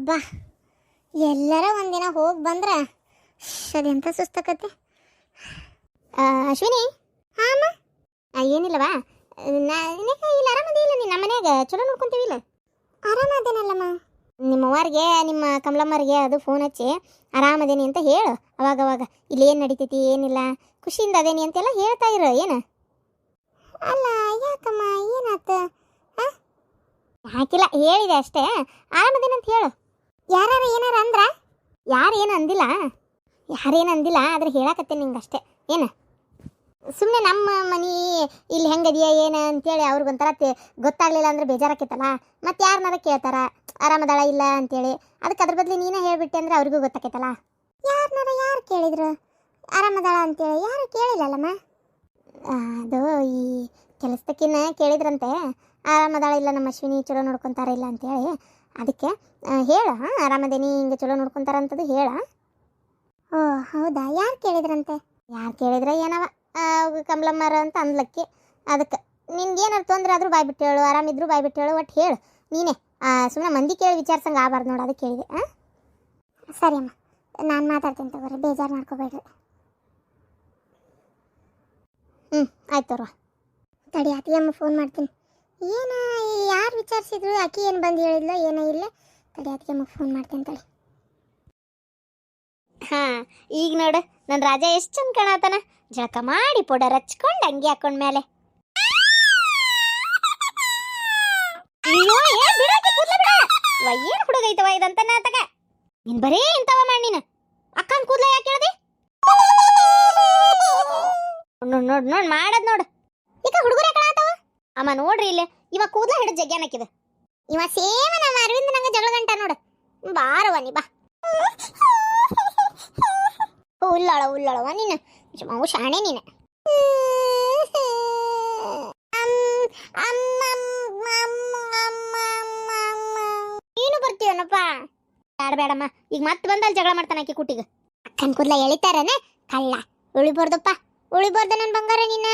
ಅಬ್ಬಾ ಎಲ್ಲರ ಒಂದಿನ ಹೋಗಿ ಬಂದ್ರ ಅದೆಂತ ಸುಸ್ತಕತ್ತೆ. ಅಶ್ವಿನಿ, ಹಾಂ ಏನಿಲ್ಲವಾ, ಇಲ್ಲಿ ಆರಾಮದಿಲ್ಲ? ನೀನು ನಮ್ಮ ಮನ್ಯಾಗ ಚಲೋ ನೋಡ್ಕೊಂತೀವಿಲ್ಲ? ಆರಾಮದೇನಲ್ಲಮ್ಮ. ನಿಮ್ಮವ್ವಾರಿಗೆ ನಿಮ್ಮ ಕಮಲಮ್ಮರಿಗೆ ಅದು ಫೋನ್ ಹಚ್ಚಿ ಆರಾಮದೇನಿ ಅಂತ ಹೇಳು. ಅವಾಗವಾಗ ಇಲ್ಲಿ ಏನು ನಡೀತೈತಿ ಏನಿಲ್ಲ ಖುಷಿಯಿಂದ ಅದೇನಿ ಅಂತೆಲ್ಲ ಹೇಳ್ತಾ ಇರು. ಏನು ಅಲ್ಲ ಯಾಕಮ್ಮ, ಏನಾತ? ಹಾಕಿಲ್ಲ, ಹೇಳಿದೆ ಅಷ್ಟೇ. ಆರಾಮದೇನಂತ ಹೇಳು. ಯಾರು ಏನಾರ ಅಂದ್ರ? ಯಾರೇನು ಅಂದಿಲ್ಲ, ಯಾರೇನು ಅಂದಿಲ್ಲ, ಆದ್ರೆ ಹೇಳಕತ್ತೇನೆ ನಿಂಗೆ ಅಷ್ಟೇ. ಏನು ಸುಮ್ಮನೆ ನಮ್ಮ ಮನೆ ಇಲ್ಲಿ ಹೆಂಗದಿಯಾ ಏನು ಅಂತೇಳಿ ಅವ್ರಿಗೊಂಥರ ಗೊತ್ತಾಗ್ಲಿಲ್ಲ ಅಂದ್ರೆ ಬೇಜಾರಾಕೈತಲ್ಲ. ಮತ್ತೆ ಯಾರನ್ನಾರ ಕೇಳ್ತಾರ ಆರಾಮದಾಳ ಇಲ್ಲ ಅಂತೇಳಿ, ಅದಕ್ಕೆ ಅದ್ರ ಬದಲು ನೀನೇ ಹೇಳ್ಬಿಟ್ಟೆ ಅಂದ್ರೆ ಅವ್ರಿಗೂ ಗೊತ್ತಾಕೈತಲ್ಲ. ಯಾರು ಕೇಳಿದ್ರು ಆರಾಮದಾಳ ಅಂತೇಳಿ? ಯಾರು ಕೇಳಿಲ್ಲಲ್ಲಮ್ಮ. ಅದು ಈ ಕೆಲಸದಕ್ಕಿನ್ನ ಕೇಳಿದ್ರಂತೆ, ಆರಾಮದಾಳ ಇಲ್ಲ ನಮ್ಮ ಅಶ್ವಿನಿ, ಚಲೋ ನೋಡ್ಕೊತಾರ ಇಲ್ಲ ಅಂತೇಳಿ. ಅದಕ್ಕೆ ಹೇಳ, ಆರಾಮದೇನಿ, ಹಿಂಗೆ ಚಲೋ ನೋಡ್ಕೊತಾರಂಥದ್ದು ಹೇಳ. ಓ ಹೌದಾ, ಯಾರು ಕೇಳಿದ್ರಂತೆ? ಯಾರು ಕೇಳಿದ್ರೆ ಏನವ ಕಮಲಮ್ಮರ ಅಂತ ಅಂದ್ಲಕ್ಕಿ. ಅದಕ್ಕೆ ನಿನ್ಗೇನಾರು ತೊಂದರೆ ಆದರೂ ಬಾಯ್ಬಿಟ್ಟು ಹೇಳು, ಆರಾಮಿದ್ರು ಬಾಯ್ಬಿಟ್ಟು ಹೇಳು, ಒಟ್ಟು ಹೇಳು ನೀನೇ. ಸುಮ್ಮನೆ ಮಂದಿ ಕೇಳಿ ವಿಚಾರಿಸಂಗೆ ಆಗಬಾರ್ದು ನೋಡು, ಅದಕ್ಕೆ ಕೇಳಿದೆ. ಸರಿ ಅಮ್ಮ, ನಾನು ಮಾತಾಡ್ತೀನಿ ತಗೋರಿ, ಬೇಜಾರು ಮಾಡ್ಕೋಬೇಡ್ರಿ. ಆಯ್ತು ತೋರುವ. ತಡಿ ಅತ್ತಿಯಮ್ಮ ಫೋನ್ ಮಾಡ್ತೀನಿ. ಏನ ಯಾರು ವಿಚಾರಿಸಿದ್ರು, ಅಕ್ಕಿ ಏನು ಬಂದು ಹೇಳಿದ್ಲ ಏನೋ ಇಲ್ಲ. ತಡಿ ಅತ್ತಿಯಮ್ಮ ಫೋನ್ ಮಾಡ್ತೀನಿ ತಡಿ. ಹಾಂ ಈಗ ನೋಡು ನನ್ನ ರಾಜ ಎಷ್ಟು ಚಂದ ಕಾಣತಾನ, ಜಳಕ ಮಾಡಿ ಪೌಡರ್ ಹಚ್ಕೊಂಡು ಅಂಗಿ ಹಾಕೊಂಡ ಮೇಲೆ. ಅಯ್ಯೋ ಏನು ಹುಡುಗ ಐತವ ಇದಂತ ತಗ. ನೀನ್ ಬರೀ ಇಂತವ ಮಾಡಿ ನೀನು ಅಕ್ಕನ ಕೂದಲ ಯಾಕೆ ಹೇಳ್ದಿ? ನೋಡ್ ನೋಡ್ ಮಾಡದ್ ನೋಡು. ಈಗ ಹುಡುಗರೇ ಕಾಣತಾವ. ಅಮ್ಮ ನೋಡ್ರಿ ಇಲ್ಲಿ, ಇವ ಕೂದಲ ಹಿಡಿದು ಜಗ್ಗ್ಯಾನ ಹಾಕಿದ. ಇವ ಸೇಮ ನಮ್ಮ ಅರವಿಂದ ನಂಗೆ ಜಗಳ ಗಂಟ ನೋಡು. ಬಾರವ ನೀ ಬಾ. ಉಳ್ಳಾಳವ ನೀನು, ಅವು ಶಾಣೆ ನೀನು. ನೀನು ಬರ್ತೀವನಪ್ಪ? ಬೇಡಮ್ಮ, ಈಗ ಮತ್ತೆ ಬಂದಲ್ಲಿ ಜಗಳ ಮಾಡ್ತಾನ ಆಕಿ ಕುಟ್ಟಿಗೆ. ಅಕ್ಕನ ಕೂದಲ ಎಳಿತಾರನ ಕಳ್ಳ. ಉಳಿಬಾರ್ದಪ್ಪ, ಉಳಿಬಾರ್ದ ನನ್ನ ಬಂಗಾರ ನೀನ.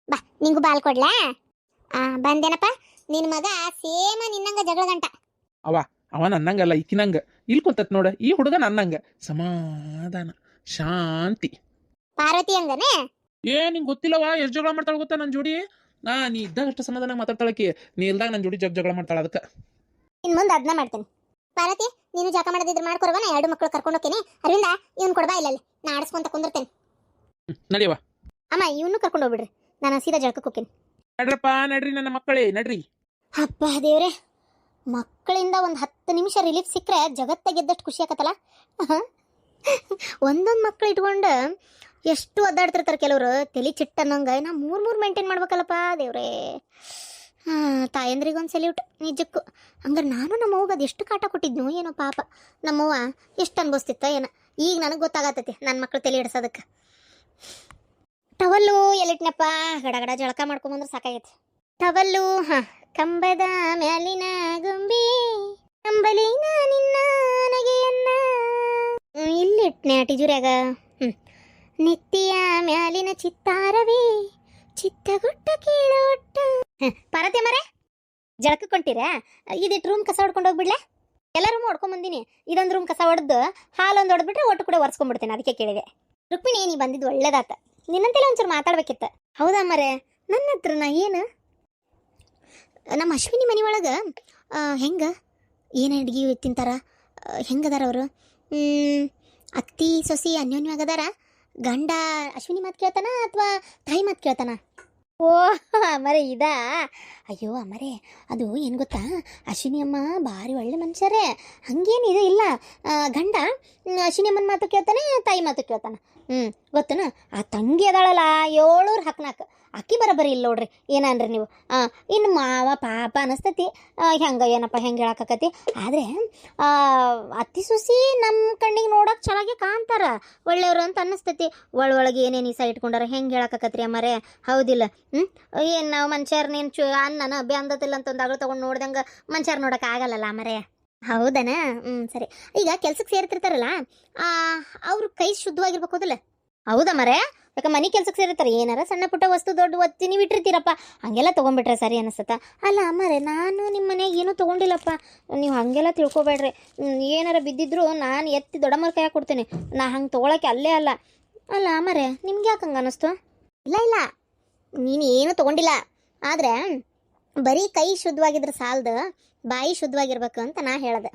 ಬಾ ನಿಂಗೂ ಬಾಲ್ ಕೊಡ್ಲಾ? ಬಂದೇನಪ್ಪ, ನಿನ್ನ ಮಗ ಸೇಮ ನಿನ್ನಂಗ ಜಗಳ ಗಂಟ. ಅವ ನನ್ನಂಗಲ್ಲ, ಈಕಿನಂಗ ಇಲ್ಲಿ ಕುಂತತ್ ನೋಡ. ಈ ಹುಡುಗ ನನ್ನಂಗ ಸಮಾಧಾನ ಶಾಂತಿ. ಪಾರ್ವತಿ ಹಂಗನೆ? ನಿಂಗೆ ಗೊತ್ತಿಲ್ಲವಾ ಎಷ್ಟು ಜಗಳ ಮಾಡ್ತಾಳ ಗೊತ್ತಾ ನನ್ನ ಜೋಡಿ. ನೀ ಇದ್ದಾಗ ಅಷ್ಟು ಸಮಾಧಾನ ಮಾತಾಡ್ತಾಳಕಿ, ನೀ ಇಲ್ದಾಗ ನನ್ನ ಜೋಡಿ ಜಗಳ ಮಾಡ್ತಾಳ. ಅದಕ್ಕೆ ಇನ್ ಮುಂದೆ ಅದನ್ನ ಮಾಡ್ತೇನೆ. ಪಾರ್ವತಿ, ನೀನು ಜಾಕ ಮಾಡೋದಿದ್ರೆ ಮಾಡ್ಕೊಡ್ವ, ನಾ 2 ಮಕ್ಕಳು ಕರ್ಕೊಂಡು ಹೋಗ್ತೀನಿ. ಅರವಿಂದ ಇವನ್ ಕೊಡ್ಬಾ, ಇಲ್ಲ ನಾ ಆಡಿಸ್ಕೊಂತ ಕುಂದಿರ್ತೇನೆ. ನಡಿಯವ ಅಮ್ಮ, ಇವನು ಕರ್ಕೊಂಡು ಹೋಗ್ಬಿಡ್ರಿ, ನಾನು ಸೀದಾ ಜಳಕಕ್ಕೆ ಹೋಗ್ತೀನಿ. ನಡ್ರಪ್ಪ, ನಡ್ರಿ ನನ್ನ ಮಕ್ಕಳೇ ನಡ್ರಿ. ಅಪ್ಪ ದೇವ್ರೆ, ಮಕ್ಕಳಿಂದ ಒಂದು 10 ನಿಮಿಷ ರಿಲೀಫ್ ಸಿಕ್ಕರೆ ಜಗತ್ತಾಗೆದ್ದಷ್ಟು ಖುಷಿ ಆಕತ್ತಲ್ಲ. ಒಂದೊಂದು ಮಕ್ಕಳು ಇಟ್ಕೊಂಡು ಎಷ್ಟು ಒದ್ದಾಡ್ತಿರ್ತಾರೆ ಕೆಲವರು, ತಲೆ ಚಿಟ್ಟ ಅನ್ನಂಗೆ. ನಾ 3 ಮೇಂಟೈನ್ ಮಾಡ್ಬೇಕಲ್ಲಪ್ಪ ದೇವ್ರೇ. ತಾಯಂದ್ರಿಗೊಂದು ಸೆಲ್ಯೂಟ್ ನಿಜಕ್ಕೂ. ಹಂಗಾರೆ ನಾನು ನಮ್ಮ ಅವ್ಗೆ ಅದು ಎಷ್ಟು ಕಾಟ ಕೊಟ್ಟಿದ್ನು ಏನೋ ಪಾಪ. ನಮ್ಮವ್ವ ಎಷ್ಟು ಅನ್ಭವಿಸ್ತಿತ್ತ ಏನೋ. ಈಗ ನನಗೆ ಗೊತ್ತಾಗತ್ತೈತಿ ನನ್ನ ಮಕ್ಕಳು ತಲೆ ಹಿಡ್ಸೋದಕ್ಕೆ. ಟವಲ್ಲು ಎಲ್ಲಿಟ್ನಪ್ಪ, ಗಡಗಡ ಜಳಕ ಮಾಡ್ಕೊಂಬಂದ್ರೆ ಸಾಕಾಗೈತಿ. ಟವಲ್ಲು ಕಂಬದ ಮ್ಯಾಲಿನ ಗೊಂಬಿ ಕಂಬಲಿನ ನಿನ್ನ ನಗೆಯನ್ನ ಇಲ್ಲಿಟ್ನೆ ಟಿಜುರ್ಯಾಗ. ನೆತ್ತಿಯ ಮ್ಯಾಲಿನ ಚಿತ್ತಾರವೇ ಚಿತ್ತಗುಟ್ಟ ಕೀಳೊಟ್ಟ. ಪಾರತಿ ಮರೆ ಜಳಕಕ್ಕೆ ಕೊಂಟಿರ? ಇದಿಟ್ಟು ರೂಮ್ ಕಸ ಹೊಡ್ಕೊಂಡು ಹೋಗ್ಬಿಡ್ಲೆ? ಎಲ್ಲ ರೂಮ್ ಹೊಡ್ಕೊಂಡ್ ಬಂದಿನಿ. ಇದೊಂದು ರೂಮ್ ಕಸ ಹೊಡೆದು ಹಾಲೊಂದು ಹೊಡೆದ್ಬಿಟ್ರೆ ಒಟ್ಟು ಕೂಡ ಒರೆಸ್ಕೊಂಡ್ಬಿಡ್ತೇನೆ. ಅದಕ್ಕೆ ಕೇಳಿದೆ. ರುಕ್ಮಿಣಿ, ನೀ ಬಂದಿದ್ದು ಒಳ್ಳೇದಾತ. ನಿನ್ನಂತೆಲ್ಲ ಒಂಚೂರು ಮಾತಾಡ್ಬೇಕಿತ್ತ. ಹೌದಾ ಮರೆ, ನನ್ನ ಹತ್ರನ ಏನು ನಮ್ಮ ಅಶ್ವಿನಿ ಮನೆ ಒಳಗೆ ಹೆಂಗೆ ಏನು ಅಡ್ಗೆ ತಿಂತಾರ, ಹೆಂಗದಾರ ಅವರು? ಅತ್ತಿ ಸೊಸಿ ಅನ್ಯೋನ್ಯವಾಗದಾರ? ಗಂಡ ಅಶ್ವಿನಿ ಮಾತು ಕೇಳ್ತಾನ ಅಥವಾ ತಾಯಿ ಮಾತು ಕೇಳ್ತಾನ? ಓ ಅಮ್ಮರೇ ಇದಾ? ಅಯ್ಯೋ ಅಮ್ಮರೇ, ಅದು ಏನು ಗೊತ್ತಾ, ಅಶ್ವಿನಿ ಅಮ್ಮ ಭಾರಿ ಒಳ್ಳೆ ಮನುಷ್ಯರೇ, ಹಂಗೇನು ಇದು ಇಲ್ಲ. ಗಂಡ ಅಶ್ವಿನಿ ಅಮ್ಮನ ಮಾತು ಕೇಳ್ತಾನೆ, ತಾಯಿ ಮಾತು ಕೇಳ್ತಾನ. ಗೊತ್ತನ? ಆ ತಂಗಿ ಅದಾಳಲ್ಲ 7 ಹಾಕ್ನಾಕ, ಅಕ್ಕಿ ಬರೋಬ್ಬರಿ ಇಲ್ಲ ನೋಡ್ರಿ. ಏನನ್ರಿ ನೀವು? ಇನ್ನು ಮಾವ ಪಾಪ ಅನಿಸ್ತತಿ. ಹೆಂಗೆ ಏನಪ್ಪ ಹೆಂಗೆ ಹೇಳಕತ್ತಿ. ಆದರೆ ಅತ್ತಿ ಸೊಸಿ ನಮ್ಮ ಕಣ್ಣಿಗೆ ನೋಡೋಕೆ ಚೆನ್ನಾಗಿ ಕಾಣ್ತಾರ, ಒಳ್ಳೆಯವರು ಅಂತ ಅನ್ನಿಸ್ತತಿ. ಒಳಗೆ ಏನೇನು ಈಸ ಇಟ್ಕೊಂಡಾರ ಹೆಂಗೆ ಹೇಳಕತ್ರಿ ಅಮ್ಮರೇ, ಹೌದಿಲ್ಲ? ಏನು ನಾವು ಮನುಷ್ಯರ್ನೇನು ಅನ್ನನ ಅಬ್ಬೆ ಅಂದತಿಲ್ಲ ಅಂತ ಒಂದು ಅಗಳು ತೊಗೊಂಡು ನೋಡ್ದಂಗೆ ಮನುಷ್ಯರು ನೋಡೋಕೆ ಆಗಲ್ಲಲ್ಲ ಅಮ್ಮರೇ. ಹೌದನಾ? ಸರಿ. ಈಗ ಕೆಲ್ಸಕ್ಕೆ ಸೇರ್ತಿರ್ತಾರಲ್ಲ, ಅವ್ರ ಕೈ ಶುದ್ಧವಾಗಿರ್ಬೇಕು, ಹೌದಲ್ಲ? ಹೌದಾ ಮರೆ, ಯಾಕೆ ಮನೆ ಕೆಲ್ಸಕ್ಕೆ ಸೇರಿರ್ತಾರೆ, ಏನಾರ ಸಣ್ಣ ಪುಟ್ಟ ವಸ್ತು ದೊಡ್ಡ ಒತ್ತಿ ನೀವು ಇಟ್ಟಿರ್ತೀರಪ್ಪ, ಹಂಗೆಲ್ಲ ತೊಗೊಂಡ್ಬಿಟ್ರೆ ಸರಿ ಅನಿಸ್ತತ. ಅಲ್ಲ ಮರೆ, ನಾನು ನಿಮ್ಮ ಮನೆಯಾಗ ಏನೂ ತೊಗೊಂಡಿಲ್ಲಪ್ಪ, ನೀವು ಹಾಗೆಲ್ಲ ತಿಳ್ಕೊಬೇಡ್ರಿ. ಏನಾರ ಬಿದ್ದಿದ್ರು ನಾನು ಎತ್ತಿ ದೊಡ್ಡಮ್ಮರ ಕೈಯಾಗ ಕೊಡ್ತೀನಿ, ನಾ ಹಂಗೆ ತೊಗೊಳಕ್ಕೆ ಅಲ್ಲೇ ಅಲ್ಲ. ಅಲ್ಲ ಮರೆ, ನಿಮ್ಗೆ ಯಾಕೆ ಹಂಗೆ ಅನ್ನಿಸ್ತು? ಇಲ್ಲ ಇಲ್ಲ, ನೀನು ಏನೂ ತೊಗೊಂಡಿಲ್ಲ, ಆದರೆ ಬರೀ ಕೈ ಶುದ್ಧವಾಗಿದ್ರೆ ಸಾಲದು, ಬಾಯಿ ಶುದ್ಧವಾಗಿರ್ಬೇಕು ಅಂತ ನಾ ಹೇಳ್ದೆ.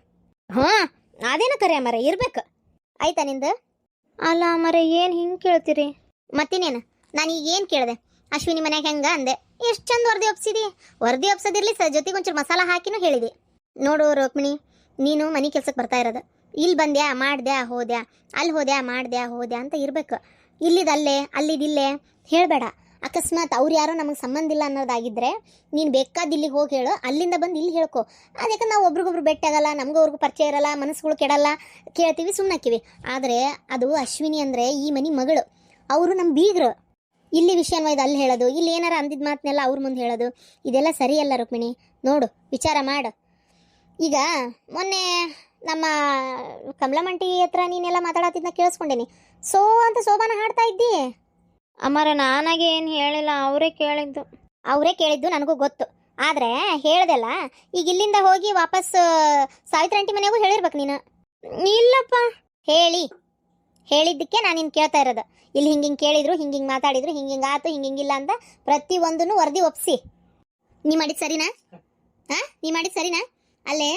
ಹಾಂ, ಅದೇನು ಕರೆ ಮರೆ, ಇರ್ಬೇಕು. ಆಯ್ತಾ ನಿಂದು? ಅಲ್ಲ ಮರೆ, ಏನು ಹಿಂಗೆ ಕೇಳ್ತೀರಿ? ಮತ್ತಿನೇನು, ನಾನು ಈಗ ಏನು ಕೇಳಿದೆ, ಅಶ್ವಿನಿ ಮನ್ಯಾಗ ಹೆಂಗ ಅಂದೆ, ಎಷ್ಟು ಚಂದ ವರದಿ ಒಪ್ಸಿದಿ. ವರದಿ ಒಪ್ಸೋದಿರ್ಲಿ ಜೊತೆಗೆ ಒಂಚೂರು ಮಸಾಲ ಹಾಕಿನೂ ಹೇಳಿದಿ. ನೋಡು ರುಕ್ಮಿಣಿ, ನೀನು ಮನೆ ಕೆಲ್ಸಕ್ಕೆ ಬರ್ತಾ ಇರೋದು, ಇಲ್ಲಿ ಬಂದ್ಯಾ ಮಾಡ್ದ್ಯಾ ಹೋದ್ಯಾ, ಅಲ್ಲಿ ಹೋದ್ಯಾ ಮಾಡ್ದ್ಯಾ ಹೋದ್ಯಾ ಅಂತ ಇರಬೇಕು. ಇಲ್ಲಿದಲ್ಲೇ ಅಲ್ಲಿದಿಲ್ಲೇ ಹೇಳಬೇಡ. ಅಕಸ್ಮಾತ್ ಅವ್ರು ಯಾರೋ ನಮಗೆ ಸಂಬಂಧ ಇಲ್ಲ ಅನ್ನೋದಾಗಿದ್ದರೆ ನೀನು ಬೇಕಾದ ಇಲ್ಲಿಗೆ ಹೋಗಿ ಹೇಳು, ಅಲ್ಲಿಂದ ಬಂದು ಇಲ್ಲಿ ಹೇಳ್ಕೊ. ಅದಕ್ಕೆ ನಾವು ಒಬ್ರಿಗೊಬ್ರು ಭೇಟಿ ಆಗಲ್ಲ, ನಮಗೂ ಅವ್ರಿಗೂ ಪರಿಚಯ ಇರಲ್ಲ, ಮನಸ್ಸುಗಳು ಕೆಡಲ್ಲ, ಕೇಳ್ತೀವಿ ಸುಮ್ಮನಾಕಿವಿ. ಆದರೆ ಅದು ಅಶ್ವಿನಿ ಅಂದರೆ ಈ ಮನೆ ಮಗಳು, ಅವರು ನಮ್ಮ ಬೀಗರು. ಇಲ್ಲಿ ವಿಷಯನ ಇದು ಅಲ್ಲಿ ಹೇಳೋದು, ಇಲ್ಲಿ ಏನಾರ ಅಂದಿದ್ದ ಮಾತನ್ನೆಲ್ಲ ಅವ್ರ ಮುಂದೆ ಹೇಳೋದು, ಇದೆಲ್ಲ ಸರಿಯಲ್ಲ ರುಕ್ಮಿಣಿ. ನೋಡು, ವಿಚಾರ ಮಾಡು. ಈಗ ಮೊನ್ನೆ ನಮ್ಮ ಕಮಲಮಂಟಿ ಹತ್ರ ನೀನೆಲ್ಲ ಮಾತಾಡತ್ತಿದ್ನ ಕೇಳಿಸ್ಕೊಂಡೇನಿ. ಸೋ ಅಂತ ಸೋಬಾನ ಹಾಡ್ತಾ ಇದ್ದಿ. ಅಮ್ಮರ, ನಾನಾಗೆ ಏನು ಹೇಳಿಲ್ಲ, ಅವರೇ ಕೇಳಿದ್ದು ನನಗೂ ಗೊತ್ತು. ಆದರೆ ಹೇಳ್ದಲ್ಲ, ಈಗ ಇಲ್ಲಿಂದ ಹೋಗಿ ವಾಪಸ್ ಸಾವಿತ್ರಿ ಆಂಟಿ ಮನೆಗೂ ಹೇಳಿರ್ಬೇಕು ನೀನು. ಇಲ್ಲಪ್ಪ, ಹೇಳಿದ್ದಕ್ಕೆ ನಾನು ನಿನ್ನ ಕೇಳ್ತಾ ಇರೋದು. ಇಲ್ಲಿ ಹಿಂಗೆ ಕೇಳಿದ್ರು, ಹಿಂಗೆ ಮಾತಾಡಿದ್ರು, ಹಿಂಗೆ ಆಯ್ತು, ಹಿಂಗಿಲ್ಲ ಅಂತ ಪ್ರತಿಯೊಂದನ್ನು ವರದಿ ಒಪ್ಸಿ. ನೀ ಮಾಡಿದ್ದು ಸರಿನಾ? ನೀ ಮಾಡಿದ್ದು ಸರಿನಾ? ಅಲ್ಲೇ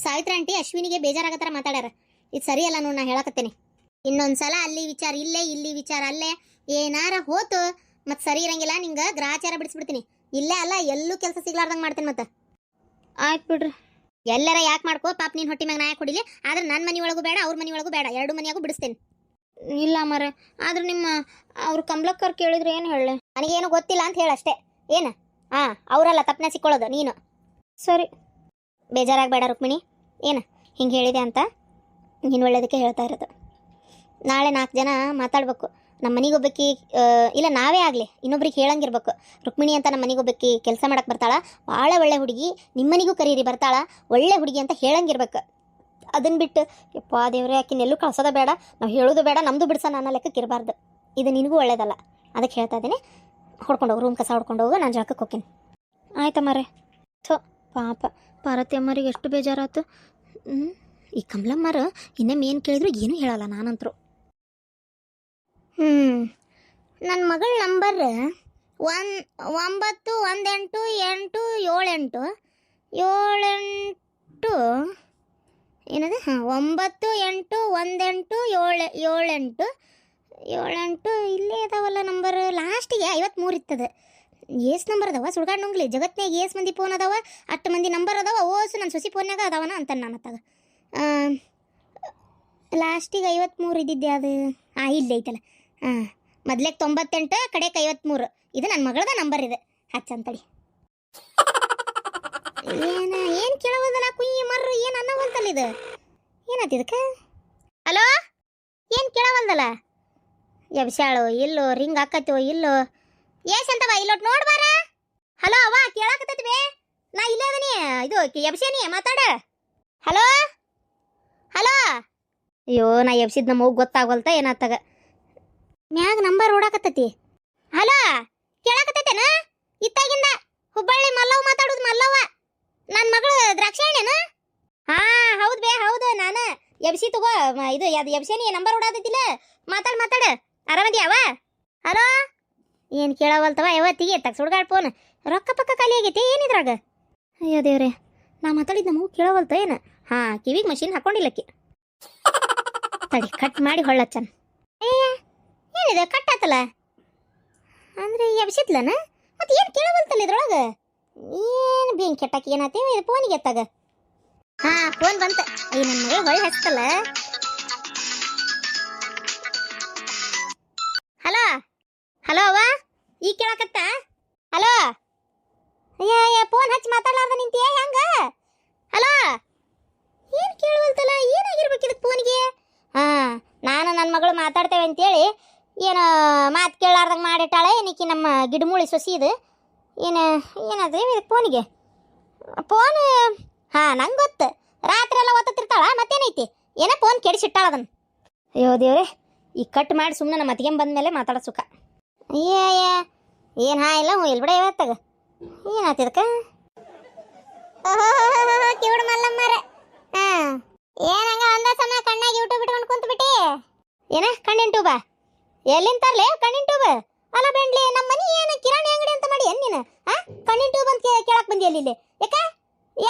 ಸಾವಿತ್ರಿ ಆಂಟಿ ಅಶ್ವಿನಿಗೆ ಬೇಜಾರಾಗತ್ತಾರ ಮಾತಾಡ್ಯಾರ. ಇದು ಸರಿಯಲ್ಲ ನೋಡು, ನಾ ಹೇಳಕತ್ತೇನೆ. ಇನ್ನೊಂದ್ಸಲ ಅಲ್ಲಿ ವಿಚಾರ ಇಲ್ಲೇ, ಇಲ್ಲಿ ವಿಚಾರ ಅಲ್ಲೇ ಏನಾರ ಹೋತು ಮತ್ತೆ ಸರಿ ಇರಂಗಿಲ್ಲ, ನಿಂಗೆ ಗ್ರಾಚಾರ ಬಿಡಿಸ್ಬಿಡ್ತೀನಿ. ಇಲ್ಲೇ ಅಲ್ಲ, ಎಲ್ಲೂ ಕೆಲಸ ಸಿಗ್ಲಾರ್ದಂಗೆ ಮಾಡ್ತೇನೆ ಮತ್ತೆ. ಆಯ್ತು ಬಿಡ್ರಿ, ಎಲ್ಲರ ಯಾಕೆ ಮಾಡ್ಕೋ, ಪಾಪ ನೀನು ಹೊಟ್ಟೆ ಮ್ಯಾಗ ನಾಯಕ್ ಹೊಡಿಲಿ. ಆದ್ರೆ ನನ್ನ ಮನೆ ಒಳಗೂ ಬೇಡ, ಅವ್ರ ಮನೆ ಒಳಗೂ ಬೇಡ, ಎರಡು ಮನೆಯಾಗೂ ಬಿಡಿಸ್ತೇನೆ. ಇಲ್ಲ ಮರೆ, ಆದ್ರೆ ನಿಮ್ಮ ಅವ್ರು ಕಮಲಕ್ಕವ್ರು ಕೇಳಿದ್ರು ಏನು ಹೇಳಲಿ? ನನಗೇನು ಗೊತ್ತಿಲ್ಲ ಅಂತ ಹೇಳಷ್ಟೇ. ಏನು? ಅವರಲ್ಲ ತಪ್ಪನೆ ಸಿಕ್ಕೊಳ್ಳೋದು ನೀನು. ಸರಿ, ಬೇಜಾರಾಗಬೇಡ ರುಕ್ಮಿಣಿ. ಏನು ಹಿಂಗೆ ಹೇಳಿದೆ ಅಂತ ನೀನು ಒಳ್ಳೇದಕ್ಕೆ ಹೇಳ್ತಾ ಇರೋದು. ನಾಳೆ 4 ಜನ ಮಾತಾಡ್ಬೇಕು. ನಮ್ಮ ಮನೆಗೊಬ್ಬಕ್ಕಿ, ಇಲ್ಲ ನಾವೇ ಆಗಲಿ ಇನ್ನೊಬ್ರಿಗೆ ಹೇಳಂಗಿರ್ಬೇಕು, ರುಕ್ಮಿಣಿ ಅಂತ ನಮ್ಮ ಮನೆಗೊಬ್ಬಕ್ಕಿ ಕೆಲಸ ಮಾಡಕ್ಕೆ ಬರ್ತಾಳ, ಭಾಳ ಒಳ್ಳೆ ಹುಡುಗಿ, ನಿಮ್ಮನಿಗೂ ಕರೀರಿ ಬರ್ತಾಳ, ಒಳ್ಳೆ ಹುಡುಗಿ ಅಂತ ಹೇಳಂಗಿರ್ಬೇಕು. ಅದನ್ನು ಬಿಟ್ಟು ಯಪ್ಪ ದೇವ್ರೆ ಆಕಿನೆಲ್ಲೂ ಕಳ್ಸೋದ ಬೇಡ, ನಾವು ಹೇಳೋದು ಬೇಡ, ನಮ್ಮದು ಬಿಡ್ಸೋಣ ಅನ್ನೋ ಲೆಕ್ಕಕ್ಕೆ ಇರಬಾರ್ದು. ಇದು ನಿನಗೂ ಒಳ್ಳೇದಲ್ಲ, ಅದಕ್ಕೆ ಹೇಳ್ತಾ ಇದ್ದೀನಿ. ಹೊಡ್ಕೊಂಡೋಗು, ರೂಮ್ ಕಸ ಹೊಡ್ಕೊಂಡು ಹೋಗು, ನಾನು ಜಳಕಕ್ಕೆ ಹೋಗ್ತೀನಿ. ಆಯ್ತಮ್ಮರೆ. ಥೋ ಪಾಪ, ಪಾರ್ವತಿ ಅಮ್ಮರಿಗೆ ಎಷ್ಟು ಬೇಜಾರಾಯ್ತು. ಈ ಕಮಲಮ್ಮರ ಇನ್ನೊಮ್ಮೆ ಏನು ಕೇಳಿದ್ರು ಏನೂ ಹೇಳಲ್ಲ ನಾನಂತರು. ನನ್ನ ಮಗಳ ನಂಬರ್ 91887 ಏನದು? 981878 ಇಲ್ಲೇ ಇದಾವಲ್ಲ ನಂಬರ್. ಲಾಸ್ಟಿಗೆ 53 ಇರ್ತದೆ. ಏಸ್ ನಂಬರ್ ಅದಾವ ಸುಡ್ಗಾಡ್ ನುಂಗ್ಲಿ, ಜಗತ್ನಾಗ ಏಸ್ ಮಂದಿ ಫೋನ್ ಅದಾವ, 8 ಮಂದಿ ನಂಬರ್ ಅದಾವ, ಓಸು ನನ್ನ ಸೊಸಿ ಫೋನ್ಯಾಗ ಅದಾವನ ಅಂತ ನಾನು ಅತ್ತಾಗ. ಲಾಸ್ಟಿಗೆ 53 ಇದ್ದಿದ್ದೆ ಅದು. ಇಲ್ಲೇ ಐತಲ್ಲ. ಮೊದ್ಲೇಗೆ 98, ಕಡೆಗೆ 53. ಇದು ನನ್ನ ಮಗಳದ ನಂಬರ್ ಇದೆ. ಹಚ್ಚಂತಡಿ. ಏನು ಕೇಳೋದಲ್ಲ, ಕುಯ್ಯಿ ಮರ್ರು ಏನು ಅನ್ನೋವಲ್ತಲ್ಲ ಇದು. ಏನಾಯ್ತು ಇದಕ್ಕೆ? ಹಲೋ, ಏನು ಕೇಳವಲ್ದಲ್ಲ? ಎಬ್ಸಾಳು ಇಲ್ಲೋ, ರಿಂಗ್ ಹಾಕತ್ತೋ ಇಲ್ಲೋ, ಏಸಂತವ ಇಲ್ಲೋಟ್ ನೋಡ್ಬಾರ. ಹಲೋ ಅವ್ವ, ಕೇಳಾಕತ್ತೈತಿ ಬೇ, ನಾ ಇಲ್ಲೇ ಅದನಿ, ಇದು ಎಬ್ಸೇನಿ ಮಾತಾಡ. Hello hello. ಅಯ್ಯೋ, ನಾ ಎಬ್ಸಿದ್ ನಮ್ಮ ಹೋಗಿ ಗೊತ್ತಾಗಲ್ತ ಏನಾತ್ತಾಗ. ಮ್ಯಾಗ ನಂಬರ್ ಓಡಾಕತ್ತೈತಿ. ಹಲೋ, ಕೇಳಾಕತ್ತೈತೇನ? ಇತ್ತಾಗಿಂದ ಹುಬ್ಬಳ್ಳಿ ಮಲ್ಲವ್ ಮಾತಾಡುದು. ಮಲ್ಲವ್ವ ನನ್ನ ಮಗಳು ದ್ರಾಕ್ಷಾಯಣೇನ? ಹೌದು ಬೇ, ಹೌದು ನಾನು ಎಬ್ಸಿ ತಗೋ. ಇದು ಎಬ್ಸೇನಿ ನಂಬರ್ ಓಡಾದೈತಿಲ್ಲ, ಮಾತಾಡ. ಆರಾಮದಿಯಾವ? ಹಲೋ, ಏನು ಕೇಳವಲ್ತವ ಯಾವತ್ತಿಗೆ ತಗ ಸುಡ್ಗಾಡ್ ಫೋನ್. ರೊಕ್ಕ ಪಕ್ಕ ಖಾಲಿ ಆಗೈತಿ ಏನಿದ್ರಾಗ? ಅಯ್ಯೋ ದೇವ್ರೆ, ನಾ ಮಾತಾಡಿದ್ ನಮಗೂ ಕೇಳವಲ್ತ ಏನು? ಕಿವಿಗೆ ಮಷೀನ್ ಹಾಕೊಂಡಿಲ್ಲಕ್ಕಿ. ತಡಿ ಕಟ್ ಮಾಡಿ ಹೊಳ್ಳಚ್ಚನ್. ಏನಿದೆ ಕಟ್ ಆತಲ್ಲ ಅಂದ್ರೆ ಎಬ್ಸಿದ್ಲನ? ಮತ್ತೆ ಏನು ಕೇಳವಲ್ತಲ್ಲ ಇದ್ರೊಳಗೆ? ಏನು ಬೇಂಗ್ ಕೆಟ್ಟಾಕಿ ಏನಾತೇವ ಇದು ಫೋನಿಗೆ ಎತ್ತಾಗ? ಫೋನ್ ಬಂತ. ನನ್ನ ಮಗಳು ಹೊಳ್ಳಿ ಹಚ್ಚತಲ್ಲ. ಹಲೋ ಹಲೋ ಅವ್ವ, ಈಗ ಕೇಳಕತ್ತ? ಹಲೋ, ಅಯ್ಯ ಫೋನ್ ಹಚ್ಚಿ ಮಾತಾಡ್ಲಾರ್ದ ನಿಂತೀಯ ಹೆಂಗ? ಹಲೋ, ಏನು ಕೇಳವಲ್ತಲ್ಲ, ಏನಾಗಿರ್ಬೇಕು ಇದಕ್ಕೆ ಫೋನಿಗೆ? ನಾನು ನನ್ನ ಮಗಳು ಮಾತಾಡ್ತೇವೆ ಅಂತೇಳಿ ಏನು ಮಾತು ಕೇಳಾರ್ದಂಗೆ ಮಾಡಿಟ್ಟಾಳೆ ಏನಕ್ಕಿ ನಮ್ಮ ಗಿಡಮೂಳಿ ಸೊಸಿ ಇದು. ಏನಾದ್ರೆ ಇದಕ್ಕೆ ಫೋನಿಗೆ? ಫೋನು ನಂಗೆ ಗೊತ್ತು, ರಾತ್ರಿ ಎಲ್ಲ ಓದ್ತಿರ್ತಾಳ, ಮತ್ತೇನೈತಿ? ಏನೋ ಫೋನ್ ಕೆಡಿಸಿಟ್ಟಾಳ ಅದನ್ನು. ಅಯ್ಯೋ ದೇವ್ರೆ, ಈ ಕಟ್ ಮಾಡಿ ಸುಮ್ಮನೆ ನಮ್ಮ ಅತ್ತಿಗೆ ಬಂದ್ಮೇಲೆ ಮಾತಾಡೋ ಸುಖ. ಅಯ್ಯ ಏನು ಹಾ ಇಲ್ಲ ಹ್ಞೂ ಇಲ್ಲಿ ಬಿಡ ಇವತ್ತಾಗ ಏನಾತಿದಕ್ಕ ಕಿವುಡು ಮಲ್ಲಮ್ಮರ. ಹಾಂ ಏನಂಗ ಒಂದ ಸಮ ಕಣ್ಣಾಗಿ ಯೂಟ್ಯೂಬ್ ಇಟ್ಕೊಂಡು ಕುಂತು ಬಿಟ್ಟಿ ಏನ ಕಣ್ಣಿನ ಟ್ಯೂಬ ಎಲ್ಲಿಂದ ತರ್ಲೆ ಕಣ್ಣಿನ ಟ್ಯೂಬ್? ಅಲ್ಲ ಬೆಂಡ್ಲಿ ನಮ್ಮ ಮನಿ ಏನು ಕಿರಾಣಿ ಅಂಗಡಿ ಅಂತ ಮಾಡಿ ನೀನು ಹಾ ಕಣ್ಣಿನ ಟ್ಯೂಬ್ ಅಂತ ಕೇಳಕ್ ಬಂದಿ ಇಲ್ಲಿ ಯಾಕ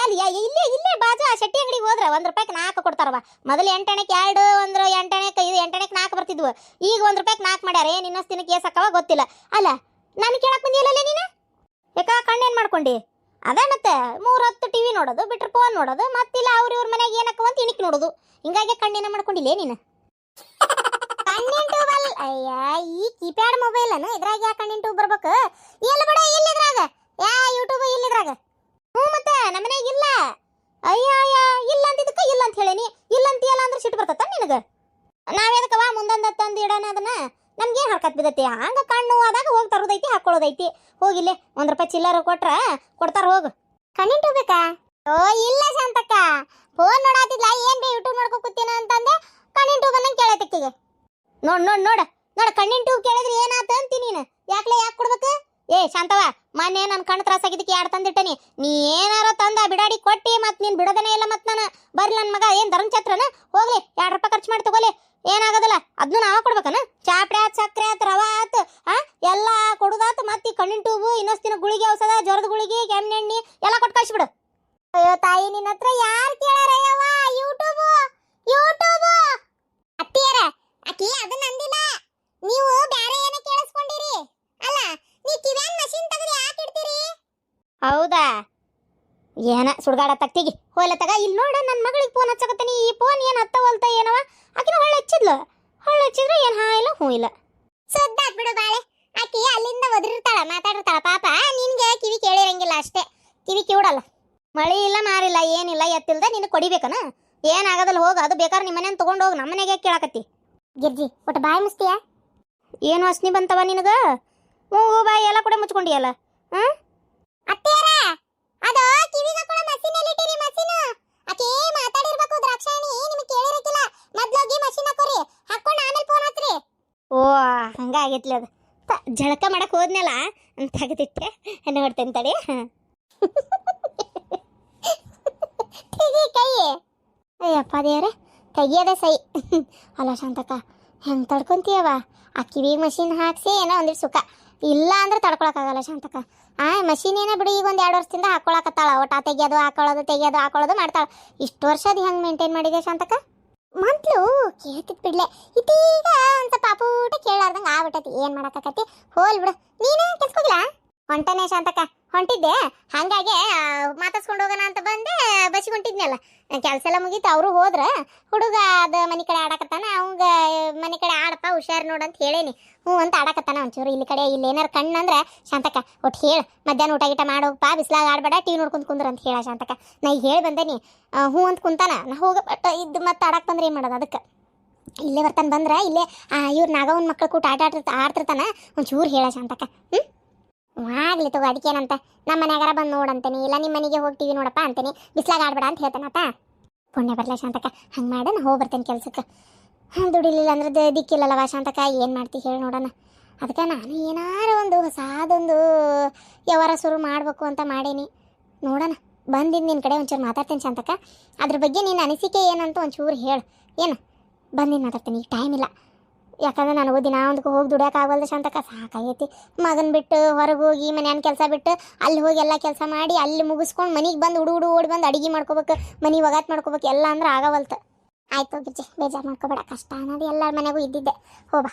ಇಲ್ಲೇ ಬಾಜು ಆ ಶೆಟ್ಟಿ ಅಂಗಡಿಗೆ ಹೋದ್ರ ₹1 4 ಕೊಡ್ತಾರವ. ಮೊದಲು 8 ಆಣೆಗೆ 2 1 8 ಆಣೆಗೆ 5 8 ಆಣೆಗೆ 4 ಬರ್ತಿದ್ವು. ಈಗ ₹1 4 ಮಾಡ್ಯಾರ. ಏನು ಇನ್ನೊಂದು ದಿನಕ್ಕೆ ಕೇಸ್ ಹಾಕವ ಗೊತ್ತಿಲ್ಲ. ಅಲ್ಲ ನಾನು ಕೇಳಕ್ ಬಂದಿಲ್ಲ ನೀನು ಯಾಕ ಕಣ್ಣೇನ್ ಮಾಡ್ಕೊಂಡಿ? ಅದೇ ಮತ್ತೆ 3 ಹೊತ್ತು ಟಿವಿ ನೋಡೋದು ಬಿಟ್ರೆ ಫೋನ್ ನೋಡೋದು ಮತ್ತಿಲ್ಲ ಇವ್ರ ಮನೆಗೆ ಏನಕ್ಕವ ಅಂತ ಇಣಿಕ್ ನೋಡೋದು. ಹಿಂಗಾಗಿ ಕಣ್ಣೇನ ಮಾಡ್ಕೊಂಡಿಲ್ಲ ನೀನು ಕಣ್ಣಿನ ಟ್ಯೂಬ್ ಅಲ್ಲ. ಅಯ್ಯ ಈ ಕೀಪ್ಯಾಡ್ ಮೊಬೈಲ್ ಅನ್ನು ಇದ್ರಾಗ ಯಾಕೆ ಕಣ್ಣಿನ ಟ್ಯೂಬ್ ಬರ್ಬೇಕು? ಎಲ್ಲಿ ಬಿಡ ಇಲ್ಲ ಇದ್ರಾಗ ಯೂಟ್ಯೂಬ್ ಇಲ್ಲ ಇದ್ರಾಗ. ಹ್ಞೂ ಮತ್ತೆ ನಮ್ಮನೆಗೆ ಇಲ್ಲ. ಅಯ್ಯ ಇಲ್ಲ ಅಂತಿದ್ದಕ್ಕ ಇಲ್ಲ ಅಂತ ಹೇಳೇನಿ. ಇಲ್ಲ ಅಂತೀಯಲ್ಲ ಅಂದ್ರೆ ಸಿಟ್ಟು ಬರ್ತತ್ತ ನಿನಗೆ? ನಾವೇದಕ್ಕವ ಮುಂದೊಂದು ತಂದು ಇಡೋಣ ಅದನ್ನ ನಮ್ಗೇನು ಹರ್ಕತ್ ಬಿದ್ದೈತಿ? ಹಂಗ ಕಣ್ಣು ಆದಾಗ ಹೋಗಿ ತರೋದೈತಿ ಹಾಕೊಳ್ಳೋದೈತಿ. ಹೋಗಿಲ್ಲೇ ₹1 ಚಿಲ್ಲರ ಕೊಡ್ತಾರ ಹೋಗು. ಕಣ್ಣಿನ ಟ್ಯೂಬ್ ಬೇಕಾ? ಓ ಇಲ್ಲ ಶಾಂತಕ್ಕ ಫೋನ್ ನೋಡಾತಿದ್ಲ ಏನ್ ಬೇ ಯೂಟ್ಯೂಬ್ ನೋಡ್ಕೊ ಕೂತೀನ ಅಂತಂದೆ ಕಣ್ಣಿನ ಟ್ಯೂಬ್ ಅನ್ನಂಗೆ ಕೇಳತಕ್ಕಿಗೆ. ನೋಡ್ ಕಣ್ಣಿನ ಟ್ಯೂಬ್ ಕೇಳಿದ್ರೆ ಏನಾತ ಅಂತಿ ನೀನು? ಯಾಕೆ ಕೊಡ್ಬೇಕು? ಏ ಶಾಂತವ ಮೊನ್ನೆ ನನ್ನ ಕಣ್ಣು ತ್ರಾಸಾಗಿದ್ದಕ್ಕೆ 2 ತಂದಿಟ್ಟನಿ. ನೀ ಏನಾರ ತಂದ ಬಿಡಾಡಿ ಕೊಟ್ಟಿ ಮತ್ ನೀನ್ ಬಿಡೋದನೇ ಇಲ್ಲ. ಮತ್ ನಾನು ಬರ್ಲಿ ನನ್ನ ಮಗ ಏನ್ ಧರ್ಮಛತ್ರನ ಹೋಗ್ಲಿ ₹2 ಖರ್ಚು ಮಾಡಿ ತಗೋಲಿ ಏನಾಗೋದಿಲ್ಲ. ಅದನ್ನು ನಾವ ಕೊಡ್ಬೇಕನ? ಚಾಪಡೆ ಆತ್ ಸಕ್ಕರೆ ಆತ್ ರವಾ ಆತ್ ಎಲ್ಲ ಕೊಡುದಾತ್. ಮತ್ ಈ ಕಣ್ಣಿನ ಟ್ಯೂಬ್ ಇನ್ನೊಸ್ತಿನ ಗುಳಿಗೆ ಔಷಧ ಜ್ವರದ ಗುಳಿಗೆ ಕೆಮ್ಮಣ್ಣೆ ಎಣ್ಣೆ ಎಲ್ಲ ಕೊಟ್ಟು ಕಳ್ಸಿಬಿಡು. ಅಯ್ಯೋ ತಾಯಿ ನಿನ್ನ ಹತ್ರ ಯಾರು ಕೇಳಾರಯ್ಯವ್ವ? ಯೂಟ್ಯೂಬ್ ಅತ್ತಿಯರ ಅಕ್ಕಿ ಅದನ್ನ ಅಂದಿಲ್ಲ. ನೀವು ಬ್ಯಾರೆ ಏನ ಕೇಳಿಸ್ಕೊಂಡಿರಿ? ಅಲ್ಲ ನೀ ಕಿವ್ಯಾನ್ ಮಷೀನ್ ತೆಗೆದು ಯಾಕೆ ಇಡ್ತೀರಿ? ಹೌದಾ ಏನ ಸುಡ್ಗಾಡ ತಕ್ತಿಗಿ ಹೋಲ ತಗ. ಇಲ್ಲಿ ನೋಡ ನನ್ನ ಮಗಳಿಗೆ ಫೋನ್ ಹಚ್ಚಕತ್ತೀನಿ. ಈ ಫೋನ್ ಏನು ಹತ್ತವಲ್ತ ಏನವ? ಆಕಿನ ಹೊಳ್ಳೆ ಹಚ್ಚಿದ್ರೆ ಏನು ಹಾ ಇಲ್ಲ ಹ್ಞೂ ಇಲ್ಲ ಸುದ್ದಾಕ್ ಬಿಡು ಬಾಳೆ. ಆಕಿ ಅಲ್ಲಿಂದ ಒದರಿರ್ತಾಳ ಮಾತಾಡಿರ್ತಾಳ ಪಾಪ. ನಿನ್ಗೆ ಕಿವಿ ಕೇಳಿರಂಗಿಲ್ಲ ಅಷ್ಟೇ. ಕಿವಿ ಕಿವಿಡಲ್ಲ. ಮಳಿ ಇಲ್ಲ ಮಾರಿಲ್ಲ ಏನಿಲ್ಲ ಎತ್ತಿಲ್ದ ನಿನ್ನ ಕೊಡಿಬೇಕನ? ಏನಾಗದಲ್ಲ ಹೋಗ. ಅದು ಬೇಕಾದ್ರೆ ನಿಮ್ಮ ಮನೇನ ತಗೊಂಡು ಹೋಗಿ ನಮ್ಮ ಮನೆಗೆ ಕೇಳಾಕತ್ತಿ. ಗಿರ್ಜಿ ಒಟ್ಟು ಬಾಯಿ ಮುಸ್ತೀಯ? ಏನು ವಾಸನೆ ಬಂತವ ನಿನಗ? ಮೂಗು ಬಾಯಿ ಎಲ್ಲ ಕೂಡ ಮುಚ್ಕೊಂಡಿಯಲ್ಲ. ಅತ್ತೇರ ಅದು ಕಿವಿಗ ಕೂಡ ಮಷೀನ್ ಇಟ್ಟಿರಿ. ಮಷೀನ್ ಆಕಿ ಮಾತಾಡಿರ್ಬೇಕು. ದ್ರಾಕ್ಷಾಯಣಿ ನಿಮಗೆ ಕೇಳಿರಕಿಲ್ಲ. ಮೊದ್ಲೋಗಿ ಮಷೀನ್ ಹಾಕೋರಿ ಹಾಕೊಂಡು ಆಮೇಲೆ ಫೋನ್ ಹಚ್ಚ್ರಿ. ಓ ಹಂಗಾಗೈತ್ಲಿ ಅದು. ಜಳಕ ಮಾಡಕ್ ಹೋದ್ನಲ್ಲ ಅಂತ ತೆಗೆದಿಟ್ಟೆ ನೋಡ್ತೇನೆ ತಡಿ. ಕೈ ಅಯ್ಯಪ್ಪ ದೇವ್ರೆ ತೆಗಿಯೋದೆ ಸೈ. ಅಲ್ಲ ಶಾಂತಕ್ಕ ಹೆಂಗೆ ತಡ್ಕೊಂತೀಯವ? ಆ ಕಿವಿಗೆ ಮಷೀನ್ ಹಾಕ್ಸಿ ಏನೋ ಒಂದಿಟ್ಟು ಸುಖ. ಇಲ್ಲ ಅಂದ್ರೆ ತಡ್ಕೊಳಕ್ಕಾಗಲ್ಲ ಶಾಂತಕ್ಕ. ಆ ಮಷೀನ್ ಏನೋ ಬಿಡು ಈಗ 1-2 ವರ್ಷದಿಂದ ಹಾಕೊಳಕತ್ತಾಳ. ಒಟ್ಟ ತೆಗಿಯೋದು ಹಾಕೊಳ್ಳೋದು ಮಾಡ್ತಾಳ. ಇಷ್ಟು ವರ್ಷ ಅದು ಹೆಂಗೆ ಮೇಂಟೈನ್ ಮಾಡಿದೆ ಶಾಂತಕ್ಕ? ಮಂತ್ಲು ಕೇಳ್ತಿದ್ ಬಿಡ್ಲೆ ಇದೀಗ ಒಂದು ಪಾಪೂಟ ಕೇಳಾರ್ದಂಗೆ ಆಗ್ಬಿಟ್ಟತಿ. ಏನು ಮಾಡಕತ್ತಿ ಹೋಲ್ ಬಿಡು. ನೀನು ಕೆಲ್ಸಕ್ಕೋಗಿಲ್ಲ? ಹೊಂಟನೆ ಶಾಂತಕ್ಕ ಹೊಂಟಿದ್ದೆ. ಹಾಗಾಗಿ ಮಾತಾಡ್ಸ್ಕೊಂಡು ಹೋಗೋಣ ಅಂತ ಬಂದೆ. ಬಸ್ಸಿಗೆ ಹೊಂಟಿದ್ನಲ್ಲ ಕೆಲಸ ಎಲ್ಲ ಮುಗೀತು. ಅವರು ಹೋದ್ರ ಹುಡುಗ ಅದು ಮನೆ ಕಡೆ ಆಡಕತ್ತಾನ. ಅವಂಗ ಮನೆ ಕಡೆ ಆಡಪ್ಪ ಹುಷಾರು ನೋಡಂತ ಹೇಳೇನಿ. ಹ್ಞೂ ಅಂತ ಆಡಕತ್ತಾನ. ಒಂಚೂರು ಇಲ್ಲಿ ಕಡೆ ಇಲ್ಲಿ ಏನಾರು ಕಣ್ಣಂದ್ರೆ ಶಾಂತಕ್ಕ ಒಟ್ಟು ಹೇಳು ಮಧ್ಯಾಹ್ನ ಊಟ ಮಾಡೋಗಪ್ಪ ಬಿಸ್ಲಾಗ ಆಡಬೇಡ ಟಿವಿ ನೋಡ್ಕೊಂಡು ಕುಂದ್ರ ಅಂತ ಹೇಳ ಶಾಂತಕ್ಕ. ನಾ ಈಗ ಹೇಳಿ ಬಂದೇನಿ. ಹ್ಞೂ ಅಂತ ಕುಂತಾನ. ನಾ ಹೋಗ ಇದ್ದು ಮತ್ತೆ ಆಡಕ್ಕೆ ಬಂದ್ರೆ ಏನು ಮಾಡೋದು? ಅದಕ್ಕೆ ಇಲ್ಲೇ ಬರ್ತಾನೆ. ಬಂದ್ರೆ ಇಲ್ಲೇ ಇವ್ರು ನಾಗವನ್ ಮಕ್ಳು ಕೂಟ ಆಡ್ತಿರ್ತಾನ. ಒಂಚೂರು ಹೇಳ ಶಾಂತಕ್ಕ. ಆಗ್ಲಿ ತಗೋ ಅದಕ್ಕೇನಂತ. ನಮ್ಮ ಮನ್ಯಾಗಾರ ಬಂದು ನೋಡಂತೇನಿ. ಇಲ್ಲ ನಿಮ್ಮ ಮನೆಗೆ ಹೋಗಿ ಟಿವಿ ನೋಡಪ್ಪ ಅಂತೇನಿ. ಬಿಸ್ಲಾಗ ಆಡ್ಬೇಡ ಅಂತ ಹೇಳ್ತಾನತ್ತ. ಪುಣ್ಯ ಬರ್ಲ ಶಾಂತಕ್ಕ. ಹಂಗೆ ಮಾಡ ನಾ ಹೋಗಿ ಬರ್ತೇನೆ ಕೆಲ್ಸಕ್ಕೆ. ದುಡಿಲಿಲ್ಲ ಅಂದ್ರೆ ದಿಕ್ಕಿಲ್ಲಲ್ಲವ ಶಾಂತಕ್ಕ. ಏನು ಮಾಡ್ತಿ ಹೇಳಿ ನೋಡೋಣ. ಅದಕ್ಕೆ ನಾನು ಏನಾರು ಒಂದು ಹೊಸದೊಂದು ವ್ಯವಹಾರ ಶುರು ಮಾಡಬೇಕು ಅಂತ ಮಾಡೀನಿ. ನೋಡೋಣ ಬಂದಿದ್ದು ನಿನ್ನ ಕಡೆ ಒಂಚೂರು ಮಾತಾಡ್ತೇನೆ ಶಾಂತಕ್ಕ. ಅದ್ರ ಬಗ್ಗೆ ನಿನ್ನ ಅನಿಸಿಕೆ ಏನಂತ ಒಂಚೂರು ಹೇಳು. ಏನು ಬಂದಿದ್ದು ಮಾತಾಡ್ತೀನಿ. ಈಗ ಟೈಮ್ ಇಲ್ಲ. ಯಾಕಂದ್ರೆ ನನಗೂ ದಿನ ಒಂದಕ್ಕೆ ಹೋಗಿ ದುಡಿಯೋಕ್ಕಾಗಲ್ದು ಶಾಂತಕ್ಕ. ಸಾಕಾಗೈತಿ. ಮಗನ ಬಿಟ್ಟು ಹೊರಗೆ ಹೋಗಿ ಮನೆಯನ್ನ ಕೆಲಸ ಬಿಟ್ಟು ಅಲ್ಲಿ ಹೋಗಿ ಎಲ್ಲ ಕೆಲಸ ಮಾಡಿ ಅಲ್ಲಿ ಮುಗಿಸ್ಕೊಂಡು ಮನೆಗೆ ಬಂದು ಹುಡು ಓಡಿ ಬಂದು ಅಡುಗೆ ಮಾಡ್ಕೋಬೇಕು, ಮನೆ ಒಗಾತ್ ಮಾಡ್ಕೋಬೇಕು ಎಲ್ಲ ಅಂದ್ರೆ ಆಗವಲ್ತು. ಆಯ್ತು ಗಿರ್ಜಿ ಬೇಜಾರು ಮಾಡ್ಕೋಬೇಡ. ಕಷ್ಟ ಅನ್ನೋದು ಎಲ್ಲರ ಮನೆಗೂ ಇದ್ದಿದ್ದೆ. ಹೋಬಾ.